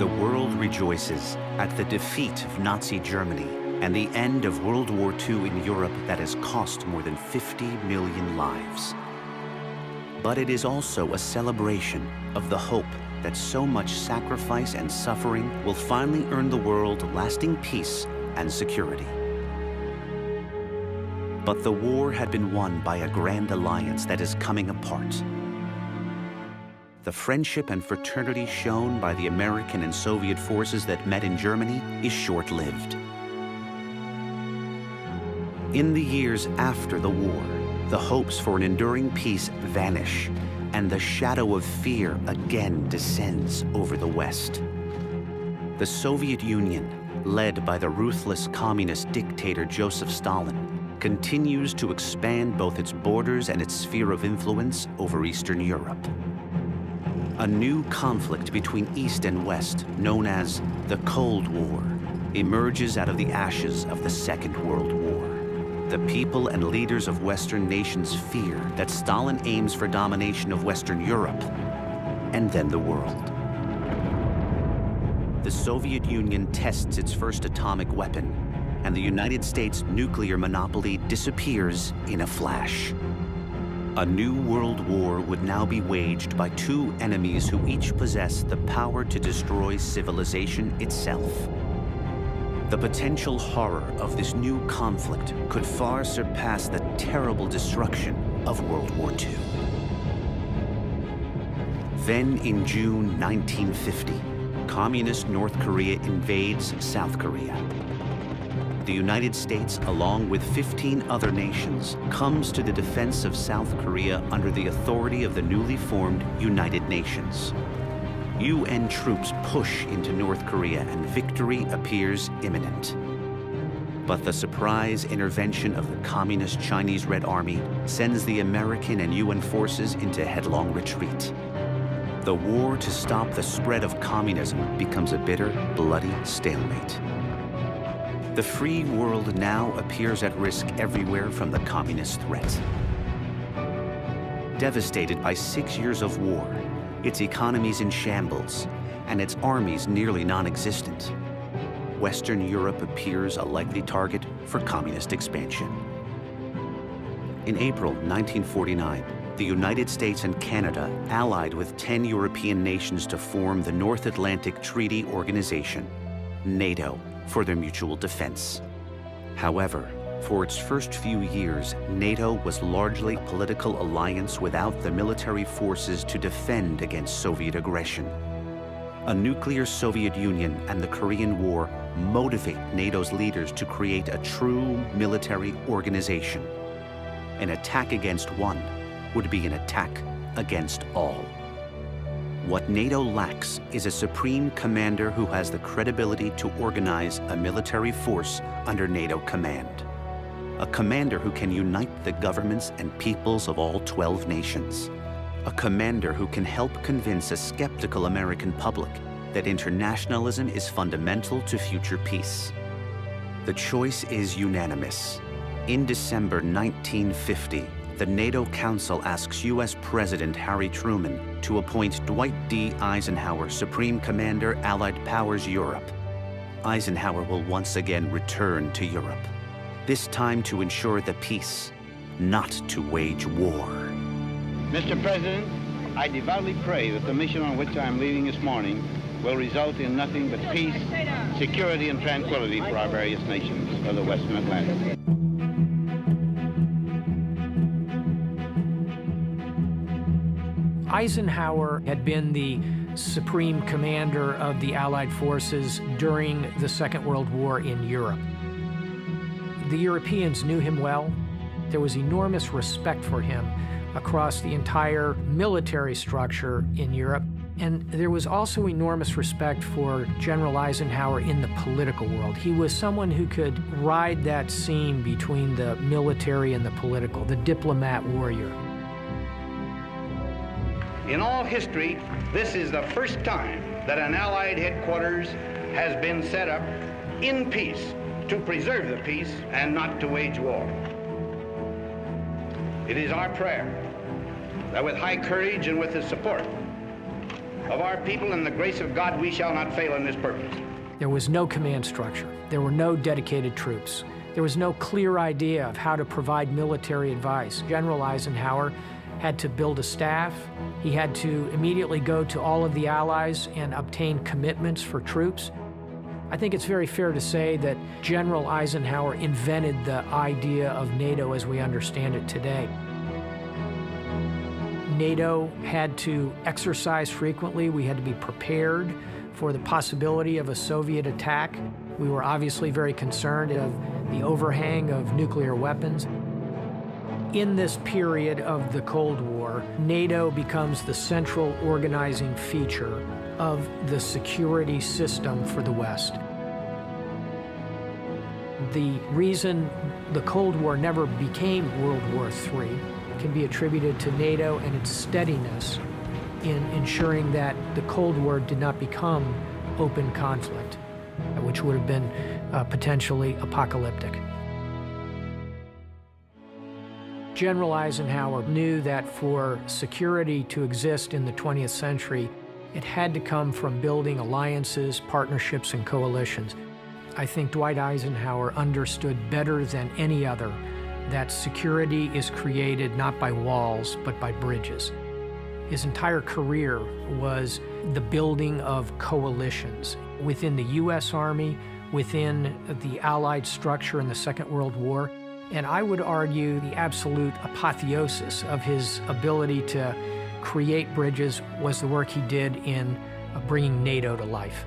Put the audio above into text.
The world rejoices at the defeat of Nazi Germany and the end of World War II in Europe that has cost more than 50 million lives. But it is also a celebration of the hope that so much sacrifice and suffering will finally earn the world lasting peace and security. But the war had been won by a grand alliance that is coming apart. The friendship and fraternity shown by the American and Soviet forces that met in Germany is short-lived. In the years after the war, the hopes for an enduring peace vanish, and the shadow of fear again descends over the West. The Soviet Union, led by the ruthless communist dictator Joseph Stalin, continues to expand both its borders and its sphere of influence over Eastern Europe. A new conflict between East and West, known as the Cold War, emerges out of the ashes of the Second World War. The people and leaders of Western nations fear that Stalin aims for domination of Western Europe and then the world. The Soviet Union tests its first atomic weapon, and the United States' nuclear monopoly disappears in a flash. A new world war would now be waged by two enemies who each possess the power to destroy civilization itself. The potential horror of this new conflict could far surpass the terrible destruction of World War II. Then in June 1950, communist North Korea invades South Korea. The United States, along with 15 other nations, comes to the defense of South Korea under the authority of the newly formed United Nations. UN troops push into North Korea and victory appears imminent. But the surprise intervention of the communist Chinese Red Army sends the American and UN forces into headlong retreat. The war to stop the spread of communism becomes a bitter, bloody stalemate. The free world now appears at risk everywhere from the communist threat. Devastated by 6 years of war, its economies in shambles, and its armies nearly non-existent, Western Europe appears a likely target for communist expansion. In April 1949, the United States and Canada allied with 10 European nations to form the North Atlantic Treaty Organization, NATO, for their mutual defense. However, for its first few years, NATO was largely a political alliance without the military forces to defend against Soviet aggression. A nuclear Soviet Union and the Korean War motivate NATO's leaders to create a true military organization. An attack against one would be an attack against all. What NATO lacks is a supreme commander who has the credibility to organize a military force under NATO command. A commander who can unite the governments and peoples of all 12 nations. A commander who can help convince a skeptical American public that internationalism is fundamental to future peace. The choice is unanimous. In December 1950, the NATO Council asks U.S. President Harry Truman to appoint Dwight D. Eisenhower Supreme Commander, Allied Powers Europe. Eisenhower will once again return to Europe, this time to ensure the peace, not to wage war. Mr. President, I devoutly pray that the mission on which I am leaving this morning will result in nothing but peace, security, and tranquility for our various nations of the Western Atlantic. Eisenhower had been the supreme commander of the Allied forces during the Second World War in Europe. The Europeans knew him well. There was enormous respect for him across the entire military structure in Europe. And there was also enormous respect for General Eisenhower in the political world. He was someone who could ride that seam between the military and the political, the diplomat warrior. In all history, this is the first time that an Allied headquarters has been set up in peace to preserve the peace and not to wage war. It is our prayer that with high courage and with the support of our people and the grace of God, we shall not fail in this purpose. There was no command structure. There were no dedicated troops. There was no clear idea of how to provide military advice. General Eisenhower had to build a staff. He had to immediately go to all of the allies and obtain commitments for troops. I think it's very fair to say that General Eisenhower invented the idea of NATO as we understand it today. NATO had to exercise frequently. We had to be prepared for the possibility of a Soviet attack. We were obviously very concerned of the overhang of nuclear weapons. In this period of the Cold War, NATO becomes the central organizing feature of the security system for the West. The reason the Cold War never became World War III can be attributed to NATO and its steadiness in ensuring that the Cold War did not become open conflict, which would have been potentially apocalyptic. General Eisenhower knew that for security to exist in the 20th century, it had to come from building alliances, partnerships, and coalitions. I think Dwight Eisenhower understood better than any other that security is created not by walls, but by bridges. His entire career was the building of coalitions within the U.S. Army, within the Allied structure in the Second World War, and I would argue the absolute apotheosis of his ability to create bridges was the work he did in bringing NATO to life.